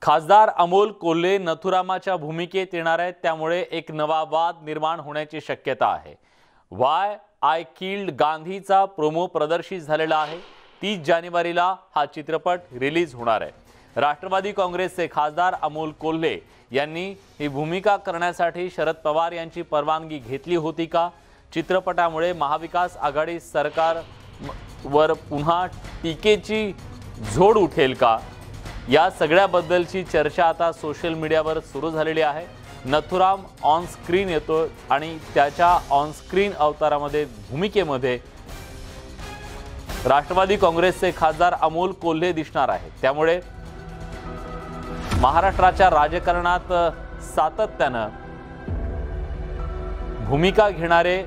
खासदार अमोल कोल्हे नथुरामाच्या भूमिकेत येणार आहेत, त्यामुळे एक नवा वाद निर्माण होण्याची शक्यता आहे। वाय आय किल्ड गांधीचा प्रोमो प्रदर्शित झालेला आहे। 30 जानेवारीला हा चित्रपट रिलीज होणार आहे। राष्ट्रवादी काँग्रेसचे खासदार अमोल कोल्हे यांनी ही भूमिका करण्यासाठी शरद पवार यांची परवानगी घेतली होती का? चित्रपटामुळे महाविकास आघाडी सरकारवर पुन्हा टीकेची झोड उठेल का? या सगळ्याबद्दलची चर्चा आता सोशल मीडियावर सुरू झालेली आहे। नथुराम ऑन स्क्रीन येतो आणि त्याच्या ऑन स्क्रीन अवतारामध्ये भूमिकेमध्ये राष्ट्रवादी काँग्रेसचे खासदार अमोल कोल्हे दिसणार आहेत। त्यामुळे महाराष्ट्राच्या राजकारणात सातत्याने भूमिका घेणारे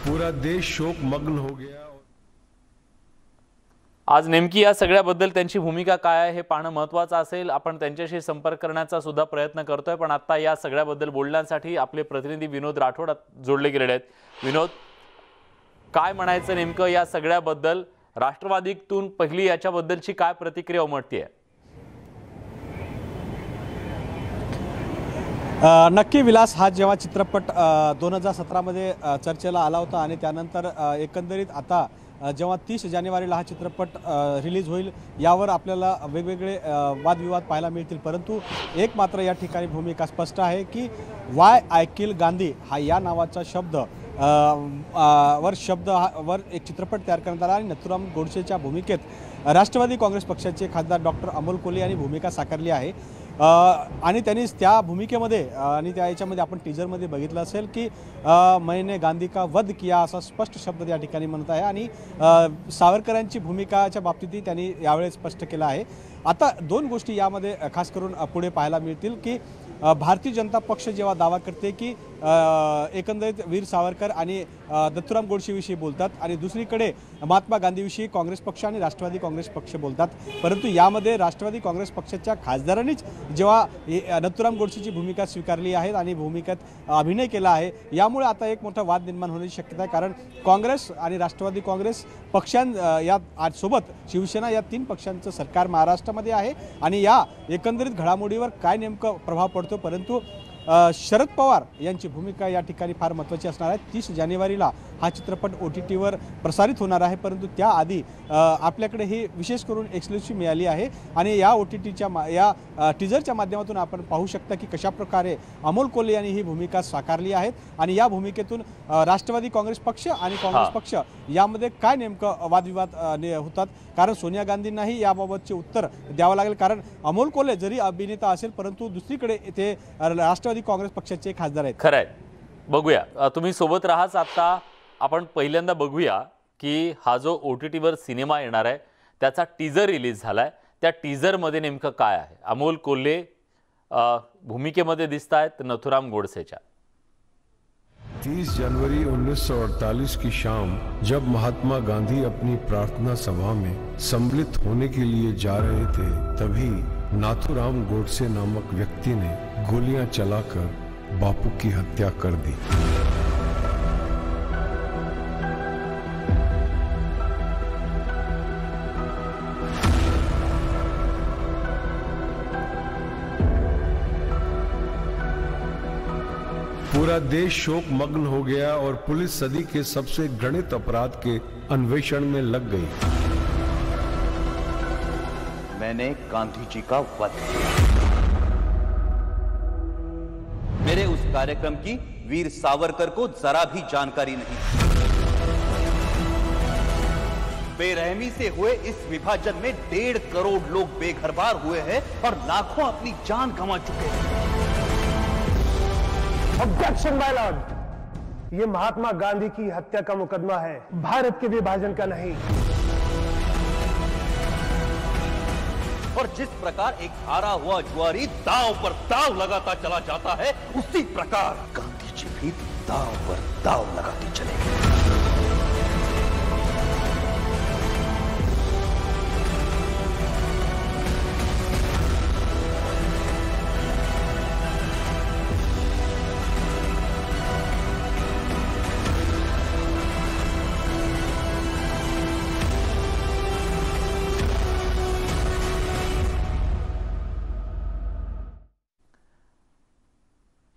पूरा देश शोकमग्न हो गया। आज नेमकी या सगळ्याबद्दल त्यांची भूमिका काय आहे हे पाहणं महत्त्वाचं असेल। आपण त्यांच्याशी संपर्क करण्याचा सुद्धा प्रयत्न करतोय, पण आता या सगळ्याबद्दल बोलण्यासाठी आपले प्रतिनिधी विनोद राठोड जोडले गेलेले आहेत। विनोद, काय म्हणायचं नेमकं या सगळ्याबद्दल? राष्ट्रवादीतून पहिली याच्याबद्दलची काय प्रतिक्रिया उमटते? नक्की विलास, हा जेव्हा चित्रपट 2017 मध्ये चर्चेला आला होता आणि त्यानंतर एकंदरीत आता जेव्हा 30 जानेवारीला हा चित्रपट रिलीज होईल यावर आपल्याला वेगवेगळे वादविवाद पाहायला मिळतील, परंतु एक मात्र या ठिकाणी भूमिका स्पष्ट आहे की वाय आय किल गांधी हा या नावाचा शब्द वर एक चित्रपट तयार करण्यात आला आणि नथुराम गोडसेच्या भूमिकेत राष्ट्रवादी काँग्रेस पक्षाचे खासदार डॉक्टर अमोल कोल्हे यांनी भूमिका साकारली आहे। आणि त्यांनी त्या भूमिकेमध्ये आणि त्या याच्यामध्ये आपण टीजरमध्ये बघितलं असेल की मैंने गांधी का वध किया असा स्पष्ट शब्द त्या ठिकाणी म्हणत आहे आणि सावरकरांची भूमिकाच्या बाबतीतही त्यांनी यावेळेस स्पष्ट केलं आहे। आता दोन गोष्टी यामध्ये खास करून पुढे पाहायला मिळतील की भारतीय जनता पक्ष जेव्हा दावा करते की एकंदरीत वीर सावरकर आणि नथुराम गोडसेविषयी बोलतात आणि दुसरीकडे महात्मा गांधीविषयी काँग्रेस पक्ष आणि राष्ट्रवादी काँग्रेस पक्ष बोलतात, परंतु यामध्ये राष्ट्रवादी काँग्रेस पक्षाच्या खासदारांनीच जेव्हा नथुराम गोडसेची भूमिका स्वीकारली आहे आणि भूमिकेत अभिनय केला आहे, यामुळे आता एक मोठा वाद निर्माण होण्याची शक्यता आहे। कारण काँग्रेस आणि राष्ट्रवादी काँग्रेस या आज सोबत शिवसेना या तीन पक्षांचं सरकार महाराष्ट्रामध्ये आहे आणि या एकंदरीत घडामोडीवर काय नेमकं प्रभाव पडतो, परंतु शरद पवार यांची भूमिका या ठिकाणी फार महत्त्वाची असणार आहे। 30 जानेवारीला हा चित्रपट OTTवर प्रसारित होणार आहे, परंतु त्याआधी आपल्याकडे ही विशेष करून एक्सक्लुसिव्ह मिळाली आहे आणि या OTTच्या या टीजरच्या माध्यमातून आपण पाहू शकता की कशाप्रकारे अमोल कोल्हे यांनी ही भूमिका साकारली आहे आणि या भूमिकेतून राष्ट्रवादी काँग्रेस पक्ष आणि काँग्रेस पक्ष यामध्ये काय नेमकं वादविवाद होतात, कारण सोनिया गांधींनाही याबाबतचे उत्तर द्यावं लागेल, कारण अमोल कोल्हे जरी अभिनेता असेल परंतु दुसरीकडे ते राष्ट्रवादी काँग्रेस पक्षाचे खासदार आहेत। खरंय, बघूया, तुम्ही सोबत राहाच। आता आपण पहिल्यांदा बघूया की हा जो OTTवर सिनेमा येणार आहे त्याचा टीजर रिलीज झालाय, त्या टीजरमध्ये नेमकं काय आहे? अमोल कोल्हे भूमिकेमध्ये दिसत आहेत नथुराम गोडसेच्या। 30 जनवरी 1948 की शाम जब महात्मा गांधी अपनी प्रार्थना सभा में सम्मिलित होने के लिए जा रहे थे, तभी नाथुराम गोडसे नामक व्यक्ति ने गोलियां चलाकर बापू की हत्या कर दी। पूरा देश शोक मग्न हो गया और पुलिस सदी के सबसे घृणित अपराध के अन्वेषण में लग गई। मैंने गांधी जी का वध किया। मेरे उस कार्यक्रम की वीर सावरकर को जरा भी जानकारी नहीं। बेरहमी से हुए इस विभाजन में 1.5 करोड़ लोग बेघरबार हुए हैं और लाखों अपनी जान गंवा चुके हैं। ऑब्जेक्शन माय लॉर्ड, ये महात्मा गांधी की हत्या का मुकदमा है, भारत के विभाजन का नहीं। और जिस प्रकार एक हारा हुआ जुआरी दांव पर दांव लगाता चला जाता है, उसी प्रकार गांधी जी भी दांव पर दांव लगाते चले गए।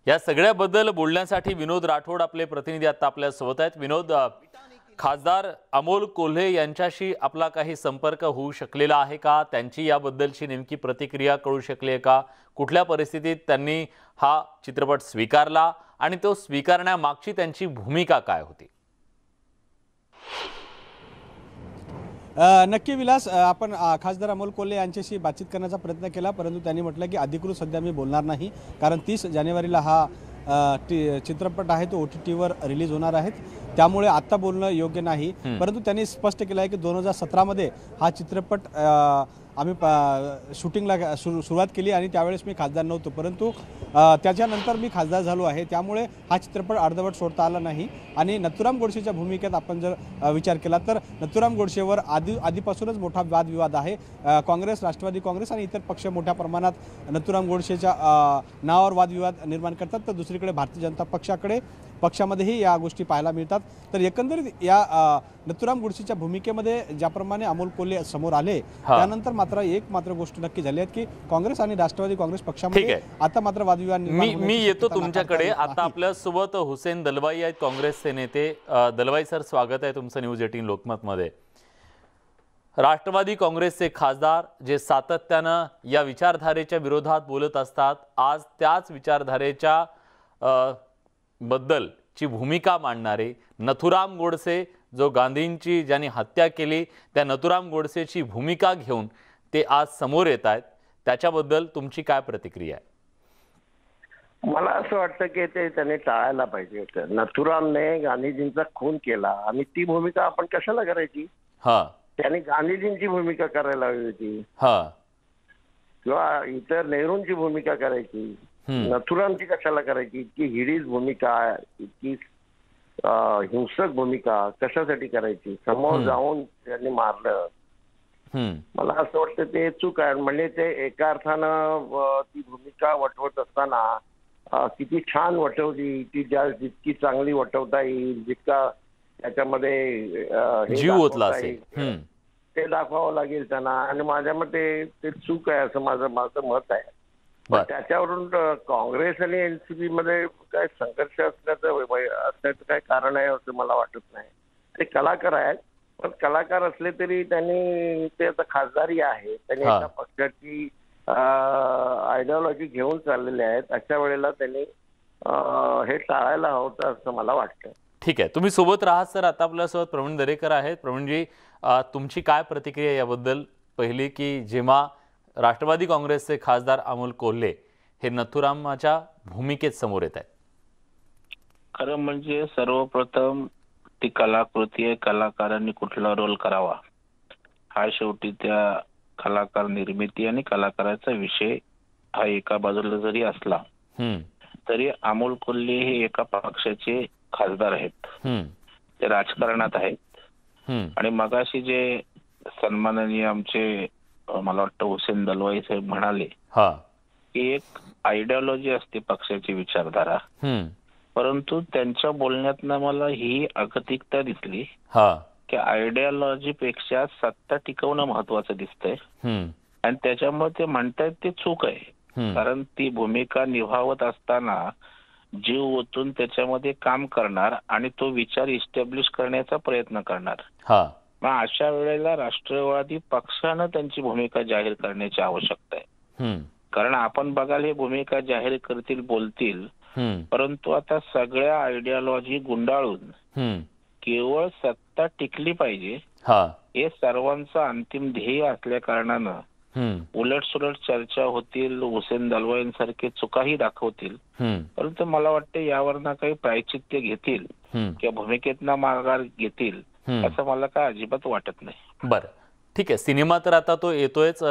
या सगळ्याबद्दल बोलण्यासाठी विनोद राठोड आपले प्रतिनिधी आता आपल्या सोबत आहेत. विनोद, खासदार अमोल कोल्हे यांच्याशी आपला काही संपर्क होऊ शकलेला आहे का? त्यांची याबद्दलची नेमकी प्रतिक्रिया कळू शकली आहे का? कुठल्या परिस्थितीत त्यांनी हा चित्रपट स्वीकारला आणि तो स्वीकारण्यामागची त्यांची भूमिका काय होती? नक्की विलास, आपण खासदार अमोल कोल्हे यांच्याशी बातचीत करण्याचा प्रयत्न केला, परंतु त्यांनी म्हटलं की अधिकृत सध्या मी बोलणार नाही, कारण 30 जानेवारीला हा चित्रपट आहे तो OTTवर रिलीज होणार आहे, त्यामुळे आत्ता बोलणं योग्य नाही. परंतु त्यांनी स्पष्ट केलं आहे की 2017मध्ये हा चित्रपट आम्ही शूटिंगला सुरुवात केली आणि त्यावेळेस मी खासदार नव्हतो, परंतु त्याच्यानंतर मी खासदार झालो आहे, त्यामुळे हा चित्रपट अर्धवट सोडता आला नाही. आणि नथुराम गोडसेच्या भूमिकेत आपण जर विचार केला तर नथुराम गोडसेवर आधीपासूनच मोठा वादविवाद आहे. काँग्रेस, राष्ट्रवादी काँग्रेस आणि इतर पक्ष मोठ्या प्रमाणात नथुराम गोडसेच्या नावावर वादविवाद निर्माण करतात, तर दुसरीकडे भारतीय जनता पक्षामध्येही या गोष्टी पाहायला मिळतात. तर एकंदरीत या नथुराम गोडसेच्या भूमिकेमध्ये ज्याप्रमाणे अमोल कोल्हे समोर आले, त्यानंतर मात्र गोष्ट नक्की झाली आहे की काँग्रेस आणि राष्ट्रवादी काँग्रेस पक्षामध्ये आता मात्र वादविवाद मी येतो तुमच्याकडे. आता आपल्या सोबत हुसेन दलवाई आहेत, काँग्रेसचे नेते. दलवाई सर, स्वागत आहे तुमचं न्यूज 18 लोकमत मध्ये. राष्ट्रवादी काँग्रेसचे खासदार जे सातत्यानं या विचारधारेच्या विरोधात बोलत असतात, आज त्याच विचारधारेच्या बद्दलची भूमिका मांडणारे नथुराम गोडसे, जो गांधींची ज्यांनी हत्या केली त्या नथुराम गोडसेची भूमिका घेऊन ते आज समोर येत आहेत, त्याच्याबद्दल तुमची काय प्रतिक्रिया आहे? मला असं वाटतं की ते त्यांनी टाळायला पाहिजे होतं. नथुरामने गांधीजींचा खून केला आणि ती भूमिका आपण कशाला करायची? त्यांनी गांधीजींची भूमिका करायला हवी होती किंवा इतर नेहरूंची भूमिका करायची. नथुरामची कशाला करायची? इतकी हिडीस भूमिका, इतकी हिंसक भूमिका कशासाठी करायची? समोर जाऊन त्यांनी मारलं. मला असं वाटतं ते चूक आहे. म्हणजे ते एका अर्थानं ती भूमिका वटवत असताना किती छान वटवली, ती जितकी चांगली वटवता येईल, जितका त्याच्यामध्ये जीव ओतला असेल ते दाखवावं लागेल त्यांना. आणि माझ्या मते ते चूक आहे असं माझं मत आहे. त्याच्यावरून काँग्रेस आणि NCP मध्ये काय संघर्ष असण्याचं काय कारण आहे असं मला वाटत नाही. ते कलाकार आहेत, पण कलाकार असले तरी त्यांनी ते आता खासदारी आहे, त्यांनी एका पक्षाची आयडिओलॉजी घेऊन चाललेले आहेत. अशा वेळेला त्यांनी हे टाळायला हवं असं मला वाटतं. ठीक आहे, तुम्ही सोबत राहा सर. आता आपल्यासोबत प्रवीण दरेकर आहेत. प्रवीणजी, तुमची काय प्रतिक्रिया याबद्दल? पहिली की जेव्हा राष्ट्रवादी काँग्रेसचे खासदार अमोल कोल्हे हे नथुरामाच्या भूमिकेत समोर येत आहेत. खरं म्हणजे सर्वप्रथम ती कलाकृती आहे, कलाकारांनी कुठला रोल करावा हा शेवटी त्या कलाकार निर्मिती आणि कलाकाराचा विषय हा एका बाजूला जरी असला तरी अमोल कोल्हे हे एका पक्षाचे खासदार आहेत, ते राजकारणात आहेत. आणि मगाशी जे सन्माननीय आमचे मला वाटतं हुसेन दलवाई साहेब म्हणाले की एक आयडिओलॉजी असते पक्षाची विचारधारा, परंतु त्यांच्या बोलण्यातनं मला ही अगतिकता दिसली की आयडिओलॉजी पेक्षा सत्ता टिकवणं महत्वाचं दिसतंय. आणि त्याच्यामुळे ते म्हणतायत ते चूक आहे, कारण ती भूमिका निभावत असताना जीव ओतून त्याच्यामध्ये काम करणार आणि तो विचार इस्टॅब्लिश करण्याचा प्रयत्न करणार. मग अशा वेळेला राष्ट्रवादी पक्षानं त्यांची भूमिका जाहीर करण्याची आवश्यकता आहे. कारण आपण बघाल हे भूमिका जाहीर करतील, बोलतील, परंतु आता सगळ्या आयडिओलॉजी गुंडाळून केवळ सत्ता टिकली पाहिजे हे सर्वांचं अंतिम ध्येय असल्या कारणानं उलटसुलट चर्चा होतील, हुसेन दलवाईंसारखे चुकाही दाखवतील, परंतु मला वाटतं यावर ना काही प्रायचित्य घेतील किंवा भूमिकेतनं माघार घेतील असं मला काय अजिबात वाटत नाही. बरं, ठीक आहे. सिनेमा तर आता तो येतोयच.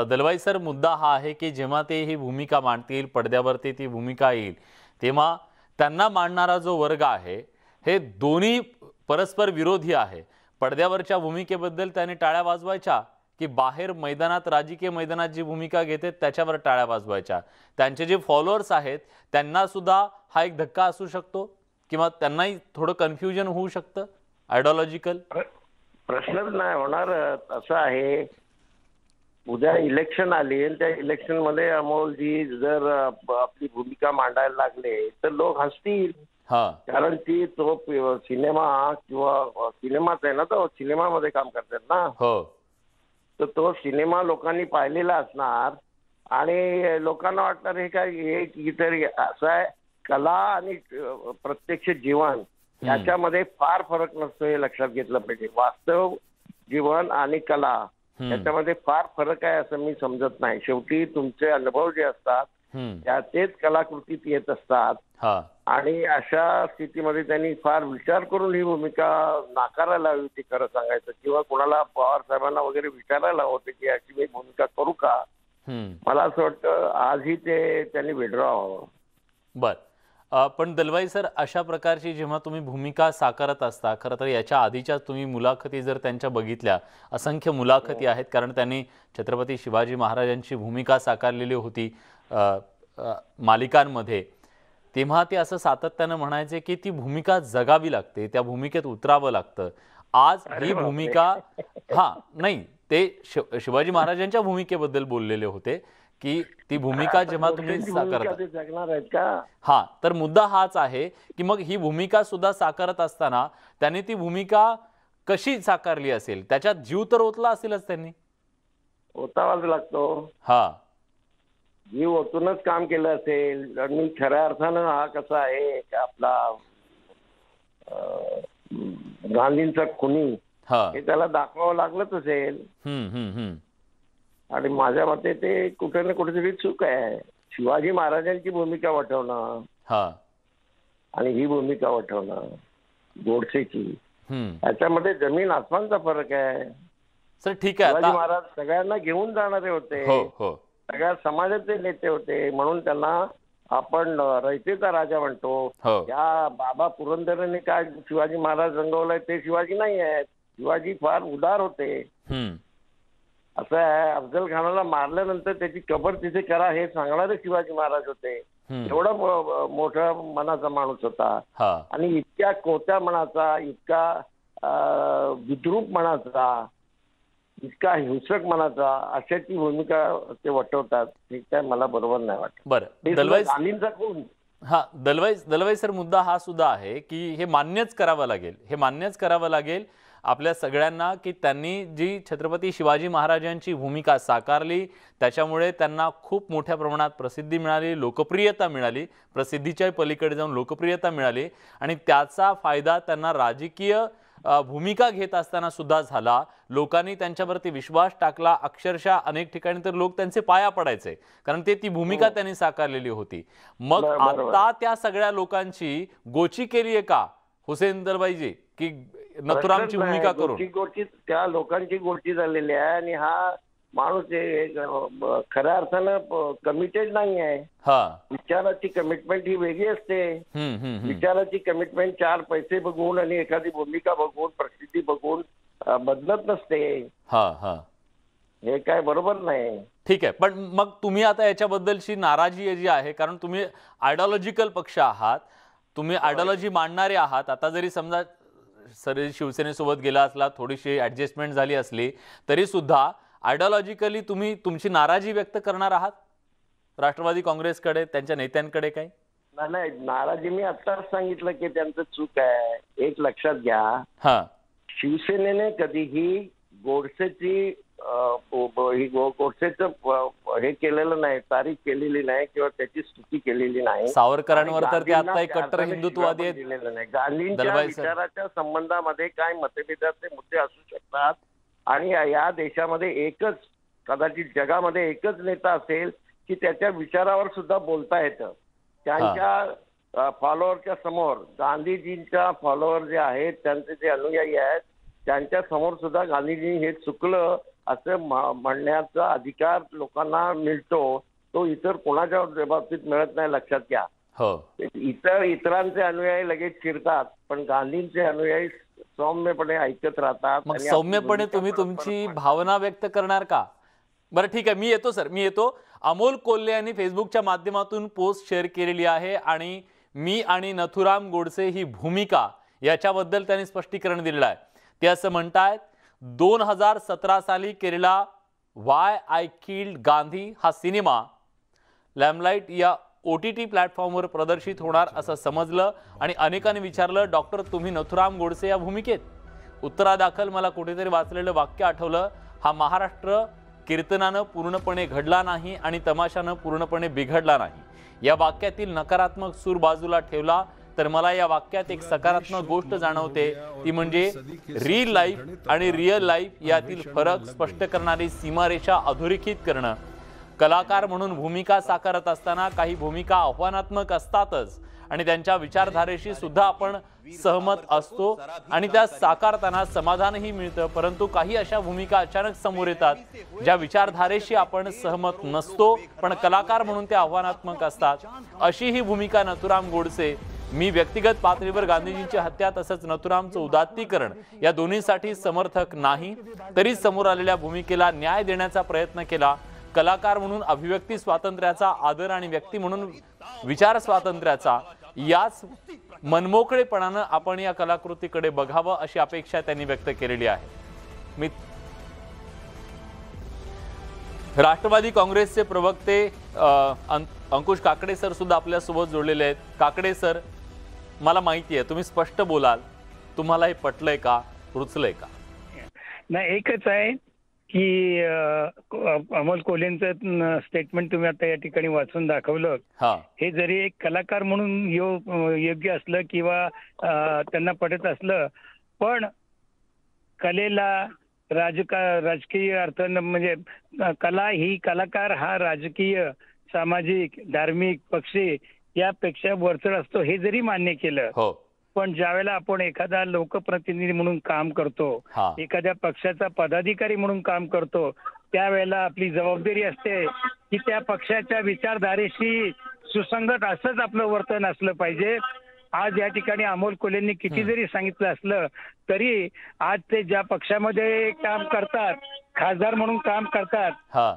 दलवाई सर, मुद्दा हा आहे की जेव्हा ते ही भूमिका मांडतील, पडद्यावरती ती भूमिका येईल, तेव्हा त्यांना मांडणारा जो वर्ग आहे हे दोन्ही परस्पर विरोधी आहे. पडद्यावरच्या भूमिकेबद्दल त्याने टाळ्या वाजवायच्या की बाहेर मैदानात, राजकीय मैदानात जी भूमिका घेते त्याच्यावर टाळ्या वाजवायच्या? त्यांचे जे फॉलोअर्स आहेत त्यांना सुद्धा हा एक धक्का असू शकतो किंवा त्यांनाही थोडं कन्फ्युजन होऊ शकतं आयडिओलॉजिकल? प्रश्नच नाही होणार. असं आहे उद्या इलेक्शन आली आणि त्या इलेक्शन मध्ये अमोलजी जर आपली भूमिका मांडायला लागले तर लोक हसतील. कारण ती तो सिनेमा किंवा सिनेमाच आहे ना, तो सिनेमामध्ये काम करतात ना, तर तो सिनेमा लोकांनी पाहिलेला असणार आणि लोकांना वाटणार हे काय हे तरी असं आहे. कला आणि प्रत्यक्ष जीवन याच्यामध्ये फार फरक नसतो हे लक्षात घेतलं पाहिजे. वास्तव जीवन आणि कला याच्यामध्ये फार फरक आहे असं मी समजत नाही. शेवटी तुमचे अनुभव जे असतात त्याचेच कलाकृतीत येत असतात आणि अशा स्थितीमध्ये त्यांनी फार विचार करून ही भूमिका नाकारायला हवी होती खरं सांगायचं, किंवा कोणाला पवार साहेबांना वगैरे विचारायला होते की याची मी भूमिका करू का. मला असं वाटतं आजही ते त्यांनी विड्रॉ व्हावं. बर, पण दलवाई सर, अशा प्रकारची जेव्हा तुम्ही भूमिका साकारत असता, खरं तर याच्या आधीच्या तुम्ही मुलाखती जर त्यांच्या बघितल्या, असंख्य मुलाखती आहेत, कारण त्यांनी छत्रपती शिवाजी महाराजांची भूमिका साकारलेली होती मालिकांमध्ये, तेव्हा ते असं सातत्यानं म्हणायचे की ती भूमिका जगावी लागते, त्या भूमिकेत उतरावं लागतं. आज ही भूमिका नाही, ते शिवाजी महाराजांच्या भूमिकेबद्दल बोललेले होते की ती भूमिका जेव्हा तुम्ही साकारता, तर मुद्दा हाच आहे की मग ही भूमिका सुद्धा साकारत असताना त्यांनी ती भूमिका कशी साकारली असेल, त्याच्यात जीव तर ओतला असेलच त्यांनी. ओतावाच लागतो. जीव ओतूनच काम केलं असेल. आणि खऱ्या अर्थानं हा कसा आहे की आपला गांधींचा खुनी हे त्याला दाखवावं लागलंच असेल. आणि माझ्या मते ते कुठे ना कुठेतरी चूक आहे. शिवाजी महाराजांची भूमिका वठवणं आणि ही भूमिका वठवणं गोडसेची, याच्यामध्ये जमीन आसमानचा फरक आहे. सर ठीक आहे, शिवाजी महाराज सगळ्यांना घेऊन जाणारे होते, सगळ्या समाजाचे नेते होते, म्हणून त्यांना आपण रयतेचा राजा म्हणतो. या बाबा पुरंदरेने काय शिवाजी महाराज रंगवलंय ते शिवाजी नाही आहेत. शिवाजी फार उदार होते. असं आहे, अफजल खानाला मारल्यानंतर त्याची कबर तिथे करा हे सांगणारे शिवाजी महाराज होते. एवढा मोठा मनाचा माणूस होता आणि इतक्या कोत्या मनाचा, इतका विद्रूप मनाचा, इतका हिंसक मनाचा, अशाची भूमिका ते वटवतात. ठीक आहे, मला बरोबर नाही वाटत. बरं, गांधींचा खून. दलवाई सर, मुद्दा हा सुद्धा आहे की हे मान्यच करावं लागेल आपल्या सगळ्यांना की त्यांनी जी छत्रपती शिवाजी महाराजांची भूमिका साकारली त्याच्यामुळे त्यांना खूप मोठ्या प्रमाणात प्रसिद्धी मिळाली, लोकप्रियता मिळाली, प्रसिद्धीच्या पलीकडे जाऊन लोकप्रियता मिळाली आणि त्याचा फायदा त्यांना राजकीय भूमिका घेत असताना सुद्धा झाला. लोकांनी त्यांच्यावरती विश्वास टाकला. अक्षरशः अनेक ठिकाणी तर लोक त्यांचे पाया पडायचे, कारण ते ती भूमिका त्यांनी साकारलेली होती. मग आता त्या सगळ्या लोकांची गोची केली आहे का हुसेन दलवाईजी की नथुरामची भूमिका करून? त्या लोकांची गोष्टी झालेली आहे आणि हा माणूस खऱ्या अर्थानं कमिटेड नाही आहे. विचाराची कमिटमेंट ही वेगळी असते. विचाराची कमिटमेंट चार पैसे बघून आणि एखादी भूमिका बघून, प्रसिद्धी बघून बदलत नसते. हे काय बरोबर नाही. ठीक आहे, पण मग तुम्ही आता याच्याबद्दलची नाराजी जी आहे, कारण तुम्ही आयडिओलॉजिकल पक्ष आहात, तुम्ही आयडिओलॉजी मांडणारे आहात. आता जरी समजा सर शिवसेनेसोबत गेला असला, थोडीशी ऍडजस्टमेंट झाली असली तरी सुद्धा आयडिओलॉजिकली तुम्ही तुमची नाराजी व्यक्त करणार आहात राष्ट्रवादी काँग्रेसकडे, त्यांच्या नेत्यांकडे? काही नाही, नाराजी मी आत्ताच सांगितलं की त्यांचं चूक आहे. एक लक्षात घ्या, शिवसेनेने कधीही गोडसेची गोडसेचं हे केलेलं नाही, तारीफ केलेली नाही किंवा त्याची स्तुती केलेली नाही. सावरकरांवर तर ते आता एक कट्टर हिंदुत्ववादी आहेत. गांधींच्या विचाराच्या संबंधामध्ये काय मतभेदाचे मुद्दे असू शकतात आणि या देशामध्ये एकच, कदाचित जगामध्ये एकच नेता असेल की त्याच्या विचारावर सुद्धा बोलता येतं. त्यांच्या फॉलोअरच्या समोर, गांधीजींच्या फॉलोअर जे आहेत, त्यांचे जे अनुयायी आहेत, त्यांच्या समोर सुद्धा गांधीजी हे चुकलं असं म्हणण्याचा अधिकार लोकांना मिळतो. तो इतर कोणाच्या बाबतीत मिळत नाही, लक्षात घ्या. इतरांचे अनुयायी लगेच चिरतात, पण गांधींचे अनुयायी सौम्यपणे ऐकत राहतात. मग सौम्यपणे तुम्ही तुमची भावना व्यक्त करणार का? बरं ठीक आहे, मी येतो सर, मी येतो. अमोल कोल्हे यांनी फेसबुकच्या माध्यमातून पोस्ट शेअर केलेली आहे आणि मी आणि नथुराम गोडसे ही भूमिका याच्याबद्दल त्यांनी स्पष्टीकरण दिलेलं आहे. ते असं म्हणतायत, 2017 साली केलेला व्हाय आय किल्ड गांधी हा सिनेमा लॅमलाईट या OTT प्लॅटफॉर्मवर प्रदर्शित होणार असं समजलं आणि अनेकांनी विचारलं, डॉक्टर तुम्ही नथुराम गोडसे या भूमिकेत? उत्तरादाखल मला कुठेतरी वाचलेलं वाक्य आठवलं, हा महाराष्ट्र कीर्तनानं पूर्णपणे घडला नाही आणि तमाशानं पूर्णपणे बिघडला नाही। या वाक्यातील नकारात्मक सूर बाजूला ठेवला तर मला या वाक्यात एक सकारात्मक गोष्ट जाणवते, ती म्हणजे रिअल लाईफ आणि रिअल लाईफ यातील फरक स्पष्ट करणारी सीमारेषा अधोरेखित करणं। कलाकार म्हणून भूमिका साकारत असताना काही भूमिका आव्हानात्मक असतातच आणि त्यांच्या विचारधारेशी सुद्धा आपण सहमत असतो आणि त्या साकारताना समाधानही मिळतं, परंतु काही अशा भूमिका अचानक समोर येतात ज्या विचारधारेशी आपण सहमत नसतो पण कलाकार म्हणून त्या आव्हानात्मक असतात। अशी ही भूमिका नथुराम गोडसे। मी व्यक्तिगत पातळीवर गांधीजींची हत्या तसंच नथुरामचं उदात्तीकरण या दोन्हीसाठी समर्थक नाही, तरी समोर आलेल्या भूमिकेला न्याय देण्याचा प्रयत्न केला। कलाकार म्हणून अभिव्यक्ती स्वातंत्र्याचा आदर आणि व्यक्ती म्हणून विचार स्वातंत्र्याचा याच मनमोकळेपणानं आपण या कलाकृतीकडे बघावं अशी अपेक्षा त्यांनी व्यक्त केलेली आहे। मी राष्ट्रवादी काँग्रेसचे प्रवक्ते अंकुश काकडे सर सुद्धा आपल्या सोबत जोडलेले आहेत। काकडे सर, मला माहिती आहे तुम्ही स्पष्ट बोलाल, तुम्हाला हे पटलंय का, रुचलंय का? नाही, एकच आहे की अमोल कोल्हेंचं स्टेटमेंट तुम्ही आता या ठिकाणी वाचून दाखवलं, हे जरी एक कलाकार म्हणून योग्य असलं किंवा त्यांना पटत असलं, पण कलेला राजकीय अर्थ म्हणजे कला ही, कलाकार हा राजकीय, सामाजिक, धार्मिक, पक्षी यापेक्षा वरचढ असतो हे जरी मान्य केलं, पण ज्यावेळेला आपण एखादा लोकप्रतिनिधी म्हणून काम करतो, एखाद्या पक्षाचा पदाधिकारी म्हणून काम करतो, त्यावेळेला आपली जबाबदारी असते की त्या पक्षाच्या विचारधारेशी सुसंगत असंच आपलं वर्तन असलं पाहिजे। आज या ठिकाणी अमोल कोल्हेंनी किती जरी सांगितलं असलं तरी आज ते ज्या पक्षामध्ये काम करतात, खासदार म्हणून काम करतात,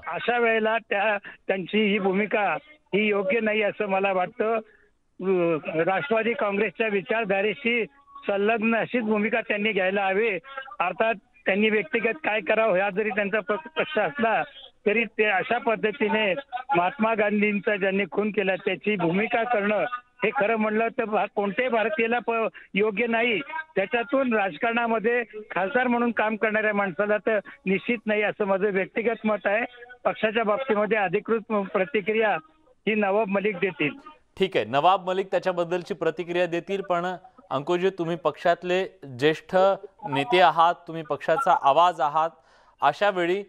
अशा वेळेला त्यांची ही भूमिका ही योग्य नाही असं मला वाटतं। राष्ट्रवादी काँग्रेसच्या विचारधारेशी संलग्न अशीच भूमिका त्यांनी घ्यायला हवी। अर्थात त्यांनी व्यक्तिगत काय करावं हा जरी त्यांचा पक्ष असला तरी ते अशा पद्धतीने महात्मा गांधींचा ज्यांनी खून केला त्याची भूमिका करणं हे खरं म्हणलं तर कोणत्याही भारतीयाला योग्य नाही। त्याच्यातून राजकारणामध्ये खासदार म्हणून काम करणाऱ्या माणसाला तर निश्चित नाही असं माझं व्यक्तिगत मत आहे। पक्षाच्या बाबतीमध्ये अधिकृत प्रतिक्रिया ही नवाब मलिक देतील। ठीक आहे, नवाब मलिक त्याच्याबद्दलची प्रतिक्रिया देतील, पण अंकुशजी तुम्ही पक्षातले ज्येष्ठ नेते आहात, तुम्ही पक्षाचा आवाज आहात, अशा वेळी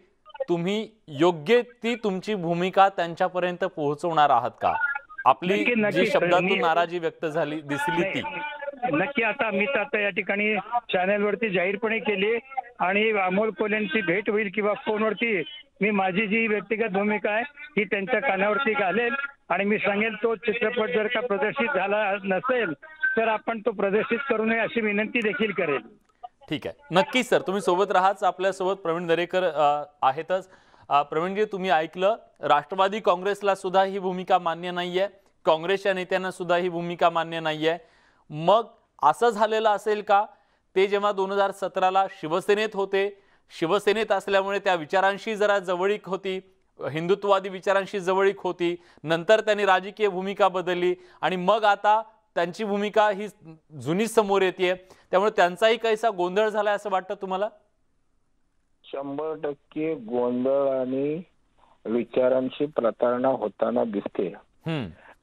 तुम्ही योग्य ती तुमची भूमिका त्यांच्यापर्यंत पोहोचवणार आहात का? आपली जी शब्दातून नाराजी व्यक्त झाली दिसली ती नक्की। आता मी आता या ठिकाणी चॅनलवरती जाहीरपणे केली आणि अमोल कोल्हेंची भेट होईल किंवा फोनवरती मी माझी जी व्यक्तिगत भूमिका आहे ही त्यांच्या कानावरती घालेल आणि मी सांगेल तो चित्रपट जर का प्रदर्शित झाला नसेल तर आपण तो प्रदर्शित करू नये अशी विनंती देखील करेल। ठीक आहे, नक्की सर, तुम्ही सोबत राहाच। आपल्यासोबत प्रवीण दरेकर आहेतच। प्रवीणजी, तुम्ही ऐकलं, राष्ट्रवादी काँग्रेसला सुद्धा ही भूमिका मान्य नाहीये, काँग्रेसच्या नेत्यांना सुद्धा ही भूमिका मान्य नाहीये। मग असं झालेलं असेल का, ते जेव्हा 2017ला शिवसेनेत होते, शिवसेनेत असल्यामुळे त्या विचारांशी जरा जवळीक होती, हिंदुत्ववादी विचारांशी जवळीक होती, नंतर त्यांनी राजकीय भूमिका बदलली आणि मग आता त्यांची भूमिका ही जुनी समोर येते, त्यामुळे त्यांचाही काहीसा गोंधळ झालाय असं वाटतं तुम्हाला? 100% गोंधळ आणि विचारांची प्रतारणा होताना दिसते।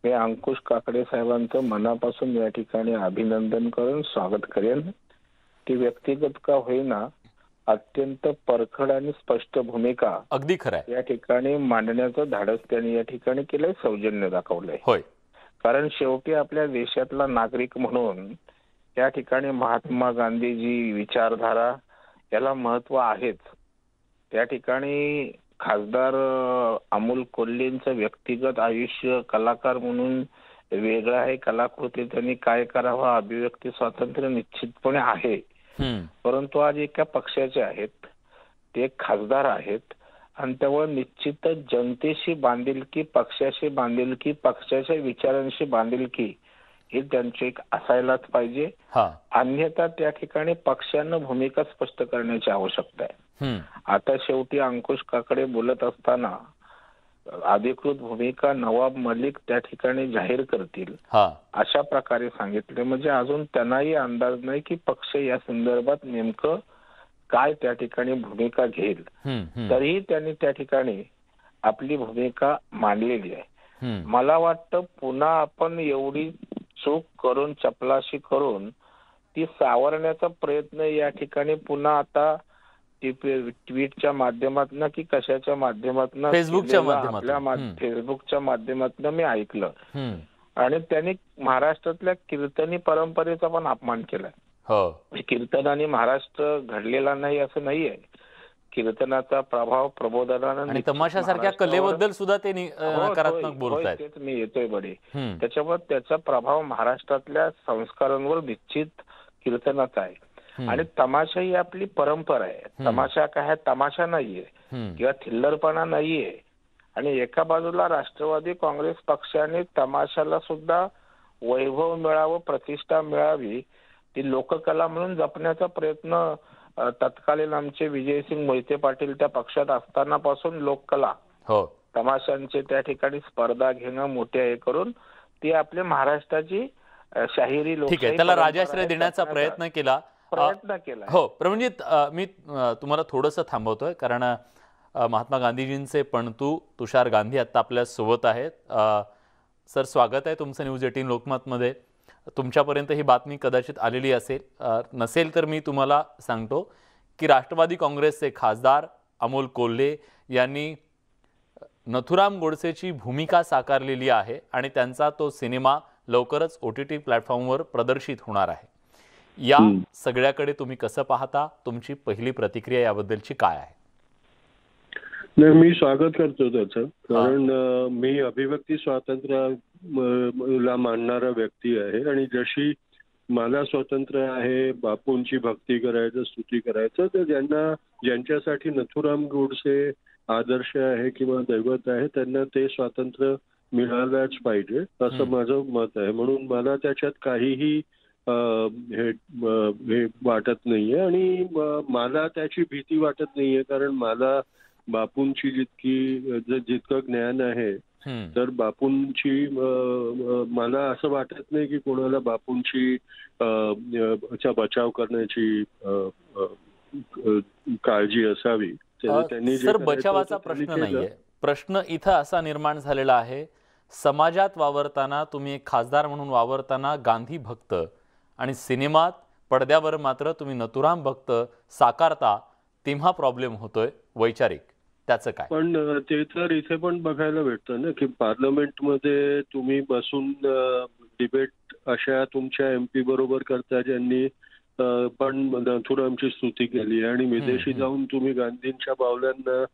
मी अंकुश काकडे साहेबांचं मनापासून या ठिकाणी अभिनंदन करून स्वागत करेन। ती व्यक्तिगत का होईना अत्यंत परखड आणि स्पष्ट भूमिका अगदी खरं या ठिकाणी मांडण्याचं धाडस त्यांनी या ठिकाणी केलंय, सौजन्य दाखवलंय। होय, कारण शेवटी आपल्या देशातला नागरिक म्हणून या ठिकाणी महात्मा गांधीजी विचारधारा याला महत्व आहेच। त्या ठिकाणी खासदार अमोल कोल्हेंचं व्यक्तिगत आयुष्य कलाकार म्हणून वेगळं आहे, कलाकृती त्यांनी काय करावं, अभिव्यक्ती स्वातंत्र्य निश्चितपणे आहे, परंतु आज एका पक्षाचे आहेत, ते खासदार आहेत आणि त्यामुळे निश्चितच जनतेशी बांधिलकी, पक्षाशी बांधिलकी, पक्षाच्या विचारांशी बांधिलकी हे त्यांची एक असायलाच पाहिजे। अन्यथा त्या ठिकाणी पक्षानं भूमिका स्पष्ट करण्याची आवश्यकता आहे। आता शेवटी अंकुश काकडे बोलत असताना अधिकृत भूमिका नवाब मलिक त्या ठिकाणी जाहीर करतील अशा प्रकारे सांगितले. म्हणजे अजून त्यांनाही अंदाज नाही की पक्ष या संदर्भात नेमकं काय त्या ठिकाणी भूमिका घेईल. तरीही त्यांनी त्या ठिकाणी आपली भूमिका मांडलेली आहे. मला वाटतं पुन्हा आपण एवढी चूक करून चपलाशी करून ती सावरण्याचा प्रयत्न या ठिकाणी पुन्हा आता ट्विटच्या माध्यमातून की कशाच्या माध्यमातून फेसबुकच्या माध्यमातून मी ऐकलं. आणि त्यांनी महाराष्ट्रातल्या कीर्तनी परंपरेचा पण अपमान केलाय. कीर्तनाने महाराष्ट्र घडलेला नाही असं नाहीये. कीर्तनाचा प्रभाव प्रबोधनानं आणि तमाशासारख्या कलेबद्दल सुद्धा ते नकारात्मक बोलतायत. तेच मी येतोय बडे. त्याच्यामुळे त्याचा प्रभाव महाराष्ट्रातल्या संस्कारांवर निश्चित कीर्तनाचा आहे. आणि तमाशा ही आपली परंपरा आहे. तमाशा काय तमाशा नाहीये किंवा थिल्लरपणा नाहीये. आणि एका बाजूला राष्ट्रवादी काँग्रेस पक्षाने तमाशाला सुद्धा वैभव मिळावं, प्रतिष्ठा मिळावी, ती लोककला म्हणून जपण्याचा प्रयत्न तत्कालीन आमचे विजयसिंग मोहिते पाटील त्या पक्षात असताना पासून लोककला तमाशांचे त्या ठिकाणी स्पर्धा घेणं मोठ्या हे करून ती आपल्या महाराष्ट्राची शाहिरी लोकशाही त्याला राजाश्रय देण्याचा प्रयत्न केला. हो प्रवीणजी, मी तुम्हाला थोडंसं थांबवतोय कारण महात्मा गांधीजींचे पणतू तुषार गांधी आता आपल्या सोबत आहेत. सर, स्वागत आहे तुमचं न्यूज 18 लोकमतमध्ये. तुमच्यापर्यंत ही बातमी कदाचित आलेली असेल, नसेल तर मी तुम्हाला सांगतो की राष्ट्रवादी काँग्रेसचे खासदार अमोल कोल्हे यांनी नथुराम गोडसेची भूमिका साकारलेली आहे आणि त्यांचा तो सिनेमा लवकरच OTT प्लॅटफॉर्मवर प्रदर्शित होणार आहे. या सगळ्याकडे तुम्ही कसं पाहता? तुमची पहिली प्रतिक्रिया याबद्दलची काय आहे? नाही, मी स्वागत करतो त्याचं, कारण मी अभिव्यक्ती स्वातंत्र्याला मानणारा व्यक्ती आहे आणि जशी मला स्वातंत्र्य आहे बापूंची भक्ती करायचं, स्तुती करायचं, तर ज्यांच्यासाठी नथुराम गोडसे आदर्श आहे किंवा दैवत आहे त्यांना ते स्वातंत्र्य मिळालंच पाहिजे असं माझं मत आहे. म्हणून मला त्याच्यात काहीही हे वाटत नाहीये आणि मला त्याची भीती वाटत नाहीये, कारण मला बापूंची जितकं ज्ञान आहे तर बापूंची मला असं वाटत नाही की कोणाला बापूंची बचाव करण्याची काळजी असावी. सर, बचावाचा प्रश्न नाहीये. प्रश्न इथं असा निर्माण झालेला आहे, समाजात वावरताना तुम्ही एक खासदार म्हणून वावरताना गांधी भक्त आणि सिनेमात पडद्यावर मात्र तुम्ही नथुराम भक्त साकारता, तेव्हा प्रॉब्लेम होतोय वैचारिक. त्याचं काय? पण ते तर इथे पण बघायला भेटतं ना की पार्लमेंटमध्ये तुम्ही बसून डिबेट अशा तुमच्या MP बरोबर करता ज्यांनी पण नथुरामची स्तुती केली आणि विदेशी जाऊन तुम्ही गांधींच्या बावल्यांना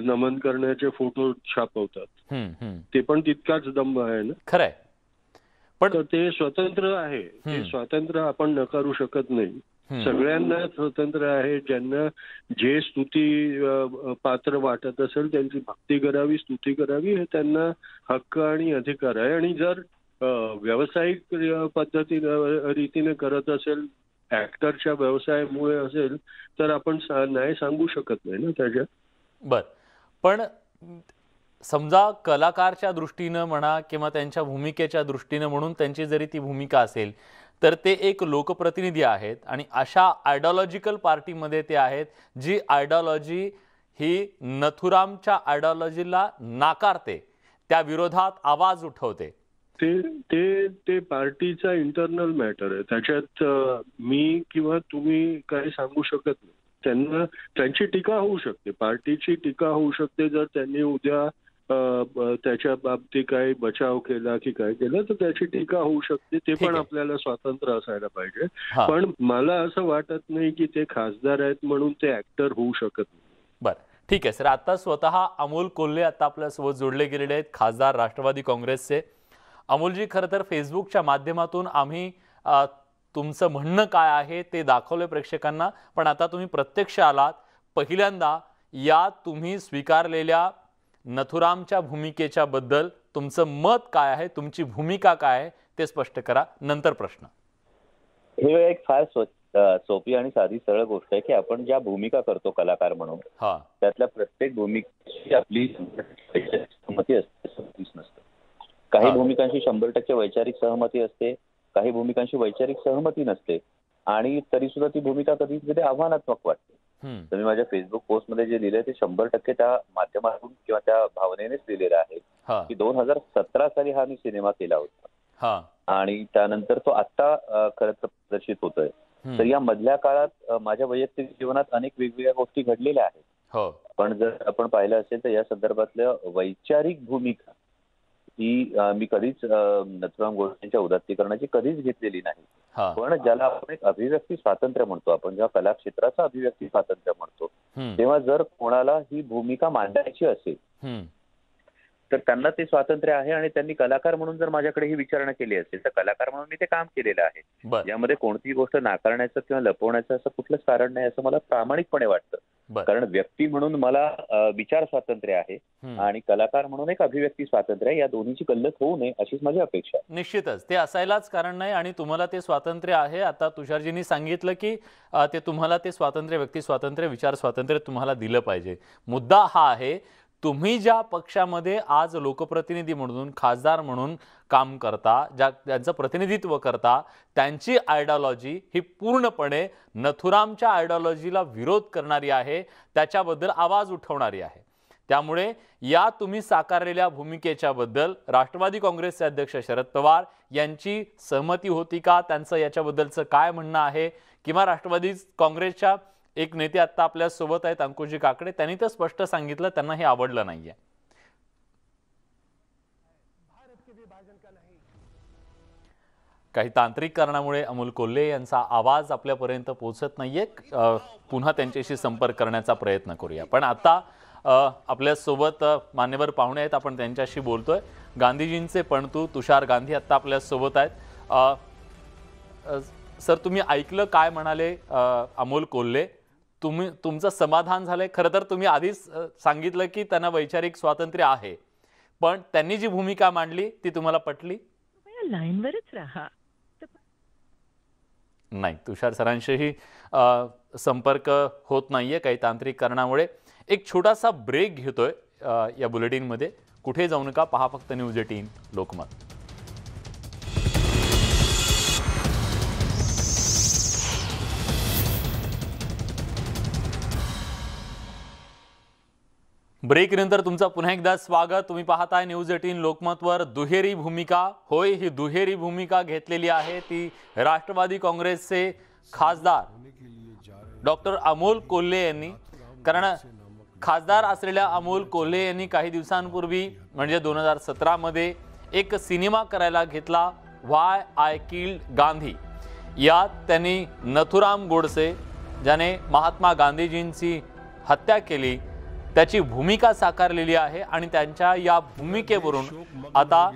नमन करण्याचे फोटो छापवतात. ते पण तितकाच दंभ आहे ना. खरंय, पण ते स्वतंत्र आहे. ते स्वातंत्र्य आपण नकारू शकत नाही. सगळ्यांना स्वतंत्र आहे. ज्यांना जे स्तुती पात्र वाटत असेल त्यांची भक्ती करावी, स्तुती करावी, हे त्यांना हक्क आणि अधिकार आहे. आणि जर व्यावसायिक रीतीने करत असेल, ऍक्टरच्या व्यवसायामुळे असेल, तर आपण नाही सांगू शकत नाही ना त्याच्यात. बर, पण समजा कलाकारच्या दृष्टीनं म्हणा किंवा त्यांच्या भूमिकेच्या दृष्टीनं म्हणून त्यांची जरी ती भूमिका असेल तर ते एक लोकप्रतिनिधी आहेत आणि अशा आयडिओलॉजिकल पार्टीमध्ये ते आहेत जी आयडिओलॉजी ही नथुरामच्या आयडिओलॉजीला नाकारते, त्या विरोधात आवाज उठवते. ते पार्टीचा इंटरनल मॅटर आहे. त्याच्यात मी किंवा तुम्ही काही सांगू शकत नाही. त्यांना त्यांची टीका होऊ शकते, पार्टीची टीका होऊ शकते. जर त्यांनी उद्या त्याच्या बाबतीत काही बचाव केला की काय केलं तर त्याची टीका होऊ शकते. ते पण आपल्याला स्वातंत्र्य असायला पाहिजे. पण मला असं वाटत नाही की ते खासदार आहेत म्हणून ते ऍक्टर होऊ शकत नाही. बरं, ठीक आहे सर. आता स्वतः अमोल कोल्हे आता आपल्यासोबत जोडले गेलेले आहेत, खासदार राष्ट्रवादी काँग्रेसचे. अमोलजी, खरं तर फेसबुकच्या माध्यमातून आम्ही तुमचं म्हणणं काय आहे ते दाखवलं प्रेक्षकांना, पण आता तुम्ही प्रत्यक्ष आलात. पहिल्यांदा या तुम्ही स्वीकारलेल्या नथुरामच्या भूमिकेच्या बद्दल तुमचं मत काय आहे, तुमची भूमिका काय आहे ते स्पष्ट करा, नंतर प्रश्न. हे एक फार सोपी आणि साधी सरळ गोष्ट आहे की आपण ज्या भूमिका करतो कलाकार म्हणून त्यातल्या प्रत्येक भूमिकेची आपली सहमती असते नसते. काही भूमिकांशी 100% वैचारिक सहमती असते, काही भूमिकांशी वैचारिक सहमती नसते आणि तरी सुद्धा ती भूमिका कधी कधी आव्हानात्मक वाटते. तर मी माझ्या फेसबुक पोस्ट मध्ये जे लिहिलंय ते 100% त्या माध्यमातून किंवा त्या भावनेनेच लिहिलेलं आहे की 2017 साली हा मी सिनेमा केला होता आणि त्यानंतर तो आता खरं तर प्रदर्शित होतोय. तर या मधल्या काळात माझ्या वैयक्तिक जीवनात अनेक वेगवेगळ्या गोष्टी घडलेल्या आहेत. पण जर आपण पाहिलं असेल तर या संदर्भातल्या वैचारिक भूमिका ही मी कधीच नथुराम गोडसेंच्या उदात्तीकरणाची कधीच घेतलेली नाही. पण ज्याला आपण एक अभिव्यक्ती स्वातंत्र्य म्हणतो, आपण जेव्हा कला क्षेत्राचं अभिव्यक्ती स्वातंत्र्य म्हणतो, तेव्हा जर कोणाला ही भूमिका मांडायची असेल तर त्यांना ते स्वातंत्र्य आहे आणि त्यांनी कलाकार म्हणून जर माझ्याकडे ही विचारणा केली असेल तर कलाकार म्हणून मी ते काम केलेलं आहे. यामध्ये कोणतीही गोष्ट नाकारण्याचं किंवा लपवण्याचं असं कुठलंच कारण नाही असं मला प्रामाणिकपणे वाटतं. कारण व्यक्ती म्हणून मला विचार स्वातंत्र्य आहे आणि कलाकार म्हणून एक अभिव्यक्ती स्वातंत्र्य आहे. या दोन्हीची गल्लत होऊ नये अशीच माझी अपेक्षा आहे. निश्चितच ते असायलाच कारण नाही आणि तुम्हाला ते स्वातंत्र्य आहे. आता तुषारजींनी सांगितलं की ते तुम्हाला ते स्वातंत्र्य, व्यक्ती स्वातंत्र्य, विचार स्वातंत्र्य तुम्हाला दिलं पाहिजे. मुद्दा हा आहे तुम्ही ज्या पक्षामध्ये आज लोकप्रतिनिधी म्हणून, खासदार म्हणून काम करता, ज्यांचं प्रतिनिधित्व करता, त्यांची आयडिओलॉजी ही पूर्णपणे नथुरामच्या आयडिओलॉजीला विरोध करणारी आहे, त्याच्याबद्दल आवाज उठवणारी आहे. त्यामुळे या तुम्ही साकारलेल्या भूमिकेच्या बद्दल राष्ट्रवादी काँग्रेसचे अध्यक्ष शरद पवार यांची सहमती होती का, त्यांचं याच्याबद्दलचं काय म्हणणं आहे, किंवा राष्ट्रवादी काँग्रेसच्या एक नेते आता आपल्या सोबत आहेत अंकुशजी काकडे, त्यांनी तर स्पष्ट सांगितलं त्यांना हे आवडलं नाहीये. काही तांत्रिक कारणामुळे अमोल कोल्हे यांचा आवाज आपल्यापर्यंत पोहोचत नाहीये. पुन्हा त्यांच्याशी संपर्क करण्याचा प्रयत्न करूया. पण आता आपल्या सोबत मान्यवर पाहुणे आहेत, आपण त्यांच्याशी बोलतोय. गांधीजींचे पणतू तुषार गांधी आता आपल्या सोबत आहेत. सर, तुम्ही ऐकलं काय म्हणाले अमोल कोल्हे? तुमचं समाधान झालंय? खरं तर तुम्ही आधीच सांगितलं की त्यांना वैचारिक स्वातंत्र्य आहे, पण त्यांनी जी भूमिका मांडली ती तुम्हाला पटली? लाईनवरच राहा. नाही, तुषार सरांशीही संपर्क होत नाहीये काही तांत्रिक कारणामुळे. एक छोटासा ब्रेक घेतोय या बुलेटिनमध्ये. कुठे जाऊ नका, पहा फक्त न्यूज 18 लोकमत. ब्रेक नंतर तुमचं पुन्हा एकदा स्वागत. तुम्ही पाहताय न्यूज 18 लोकमतवर. दुहेरी भूमिका, होय, ही दुहेरी भूमिका घेतलेली आहे ती राष्ट्रवादी काँग्रेसचे खासदार डॉक्टर अमोल कोल्हे यांनी. कारण खासदार असलेल्या अमोल कोल्हे यांनी काही दिवसांपूर्वी म्हणजे 2017 मध्ये एक सिनेमा करायला घेतला, व्हाय आय किल्ड गांधी. यात त्यांनी नथुराम गोडसे ज्याने महात्मा गांधीजींची हत्या केली त्याची भूमिका साकारलेली आहे आणि त्यांच्या या भूमिकेवरून आता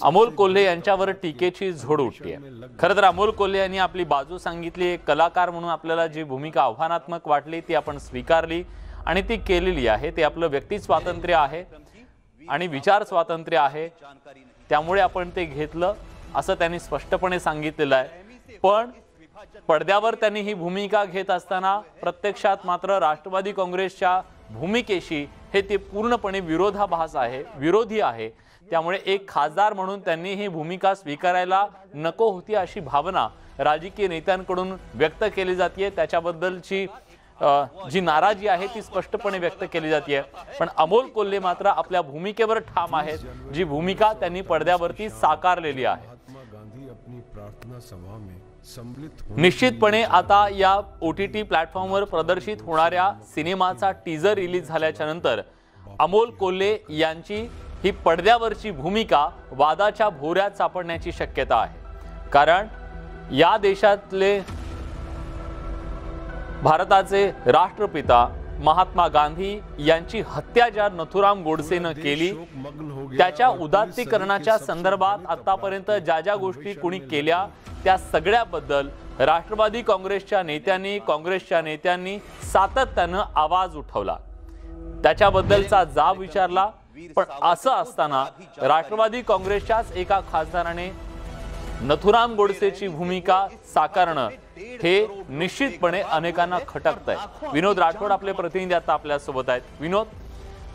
अमोल कोल्हे यांच्यावर टीकेची झोड उठली. खरं तर अमोल कोल्हे यांनी आपली बाजू सांगितली. एक कलाकार म्हणून आपल्याला जी भूमिका आव्हानात्मक वाटली ती आपण स्वीकारली आणि ती केलेली आहे. ते आपलं व्यक्ती स्वातंत्र्य आहे आणि विचार स्वातंत्र्य आहे, त्यामुळे आपण ते घेतलं असं त्यांनी स्पष्टपणे सांगितलेलं आहे. पण पडद्यावर त्यांनी ही भूमिका घेत असताना प्रत्यक्षात मात्र राष्ट्रवादी काँग्रेसच्या भूमिकेशी हे ते पूर्णपणे विरोधाभास आहे, विरोधी आहे. त्यामुळे एक खासदार म्हणून त्यांनी ही भूमिका स्वीकारायला नको होती अशी भावना राजकीय नेत्यांकडून व्यक्त केली जाते. त्याच्याबद्दलची जी नाराजी आहे ती स्पष्टपणे व्यक्त केली जाते. पण अमोल कोल्हे मात्र आपल्या भूमिकेवर ठाम आहेत, जी भूमिका त्यांनी पडद्यावरती साकारलेली आहे. निश्चितपणे आता या OTT प्लॅटफॉर्मवर प्रदर्शित होणाऱ्या सिनेमाचा टीजर रिलीज झाल्याच्या नंतर अमोल कोल्हे यांची ही पडद्यावरची भूमिका वादाच्या भोवऱ्यात सापडण्याची शक्यता आहे. कारण या देशातले भारताचे राष्ट्रपिता महात्मा गांधी यांची हत्या ज्या नथुराम गोडसेनं केली त्याच्या उदात्तीकरणाच्या संदर्भात आतापर्यंत ज्या ज्या गोष्टी कुणी केल्या त्या सगळ्याबद्दल राष्ट्रवादी काँग्रेसच्या नेत्यांनी सातत्यानं आवाज उठवला, त्याच्याबद्दलचा जाब विचारला. पण असं असताना राष्ट्रवादी काँग्रेसच्याच एका खासदाराने नथुराम गोडसेची भूमिका साकारणं हे निश्चितपणे अनेकांना खटकत आहे। विनोद राठोड आपले प्रतिनिधी आता आपल्या सोबत आहेत। विनोद,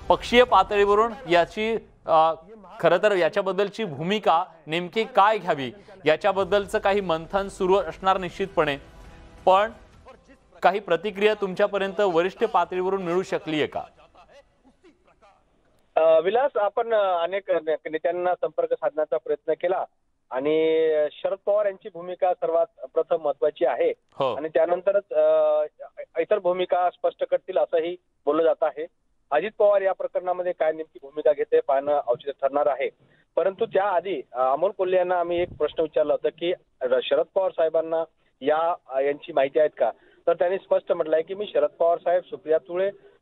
पक्षीय पातळीवरून याची खरं तर याच्याबद्दलची भूमिका नेमकी काय घ्यावी याच्याबद्दलचं काही मंथन सुरू असणार निश्चितपणे, पण काही प्रतिक्रिया तुमच्यापर्यंत वरिष्ठ पातळीवरून मिळू शकली आहे का? विलास, आपण अनेक नेत्यांना संपर्क साधण्याचा प्रयत्न केला आणि शरद पवार यांची भूमिका सर्वात प्रथम महत्वाची आहे आणि त्यानंतरच इतर भूमिका स्पष्ट करतील असंही बोललं जात आहे। अजित पवार या प्रकरणामध्ये काय नेमकी भूमिका घेते पाहणं औचित्य ठरणार आहे। परंतु त्याआधी अमोल कोल्हे यांना आम्ही एक प्रश्न विचारला होता की शरद पवार साहेबांना यांची माहिती आहेत का, तर त्यांनी स्पष्ट म्हटलंय की मी शरद पवार साहेब, सुप्रिया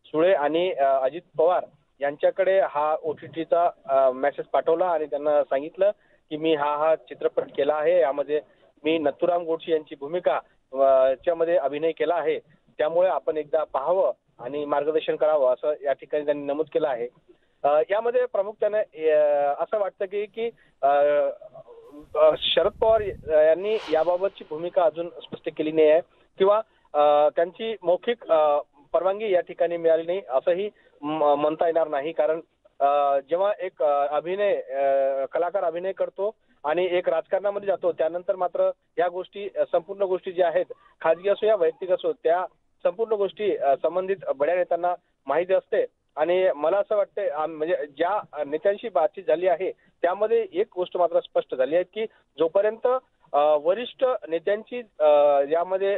सुळे आणि अजित पवार यांच्याकडे हा OTTचा मेसेज पाठवला आणि त्यांना सांगितलं की मी हा चित्रपट केला आहे, यामध्ये मी नथुराम गोडसे यांची भूमिका च्यामध्ये अभिनय केला आहे, त्यामुळे आपण एकदा पाहावं आणि मार्गदर्शन करावं असं या ठिकाणी त्यांनी नमूद केलं आहे। यामध्ये प्रामुख्याने असं वाटतं की शरद पवार यांनी याबाबतची भूमिका अजून स्पष्ट केली नाही आहे किंवा त्यांची मौखिक परवानगी या ठिकाणी मिळाली नाही असंही म्हणता येणार नाही, कारण जेव्हा एक कलाकार अभिनय करतो आणि एक राजकारणामध्ये जातो त्यानंतर मात्र या गोष्टी संपूर्ण गोष्टी ज्या आहेत, खाजगी असो या वैयक्तिक असो, त्या संपूर्ण गोष्टी संबंधित बड्या नेत्यांना माहिती असते। आणि मला असं वाटतंय म्हणजे ज्या नेत्यांशी बातचीत झाली आहे त्यामध्ये एक गोष्ट मात्र स्पष्ट झाली आहे की जोपर्यंत वरिष्ठ नेत्यांची यामध्ये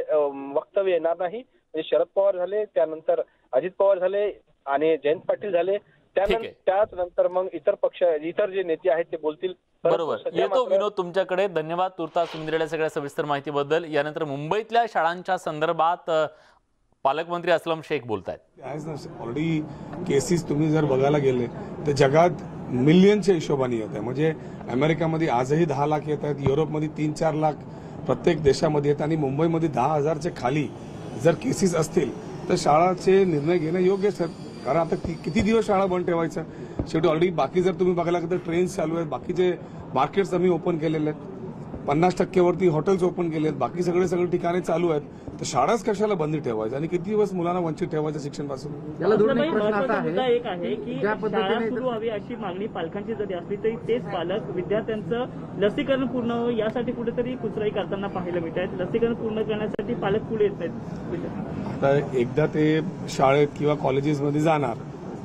वक्तव्य येणार नाही, म्हणजे शरद पवार झाले, त्यानंतर अजित पवार झाले आणि जयंत पाटील झाले, त्याच नंतर मग इतर जे नेते आहेत ते बोलतील। बरोबर, येतो विनोद तुमच्याकडे। धन्यवाद तुर्तास तुम्ही दिलेल्या सगळ्या सविस्तर माहितीबद्दल। यानंतर मुंबईतल्या शाळांच्या संदर्भात पालकमंत्री अस्लम शेख बोलतायत। ऑलरेडी केसेस तुम्ही जर बघायला गेले तर जगात मिलियनच्या हिशोबाने येत आहे, म्हणजे अमेरिकामध्ये आजही 10 लाख येत आहेत, युरोपमध्ये 3-4 लाख प्रत्येक देशामध्ये येत आणि मुंबईमध्ये 10,000च्या खाली जर केसेस असतील तर शाळाचे निर्णय घेणं योग्य सर, कारण आता किती दिवस शाळा बंद ठेवायचं। शेवटी ऑलरेडी बाकी जर तुम्ही बघायला तर ट्रेन्स चालू आहेत, बाकीचे मार्केट्स आम्ही ओपन केलेले आहेत, 50% वरती हॉटेल्स ओपन केले आहेत, बाकी सगळे ठिकाणे चालू आहेत, तर शाळाच कशाला बंद ठेवायचं आणि किती दिवस मुलांना वंचित ठेवायचं शिक्षणापासून? याला जोडून एक प्रश्न असा आहे, एक आहे की शाळा सुरू व्हावी अशी मागणी पालकांची जरी असली तरी तेच पालक विद्यार्थ्यांचं लसीकरण पूर्ण व्हावं यासाठी कुठेतरी कुचराई करताना पाहायला मिळत आहेत। लसीकरण पूर्ण करण्यासाठी पालक पुढे येत आहेत। आता एकदा ते शाळेत किंवा कॉलेजेसमध्ये जाणार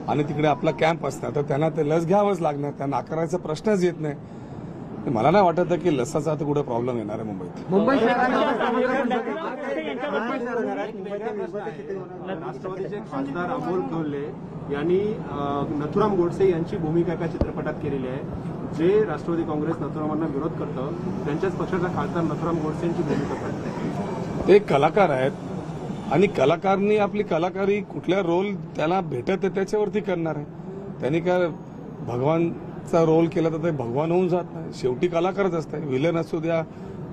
आणि तिकडे आपला कॅम्प असणार तर त्यांना ते लस घ्यावंच लागणार, त्यांना नाकारायचा प्रश्नच येत नाही। मला नाही वाटत की लसाचा आता कुठे प्रॉब्लेम येणार आहे मुंबईत। राष्ट्रवादीचे खासदार अमोल कोल्हे यांनी नथुराम गोडसे यांची भूमिका एका चित्रपटात केलेली आहे। जे राष्ट्रवादी काँग्रेस नथुरामांना विरोध करतं त्यांच्याच पक्षाचा खासदार नथुराम गोडसे यांची भूमिका करतात। ते कलाकार आहेत आणि कलाकारनी आपली कलाकारी कुठल्या रोल त्याला भेटत आहे त्याच्यावरती करणार आहे। त्यांनी काय भगवानचा रोल केला तर ते भगवान होऊन जात नाही, शेवटी कलाकारच असतात। विलन असू द्या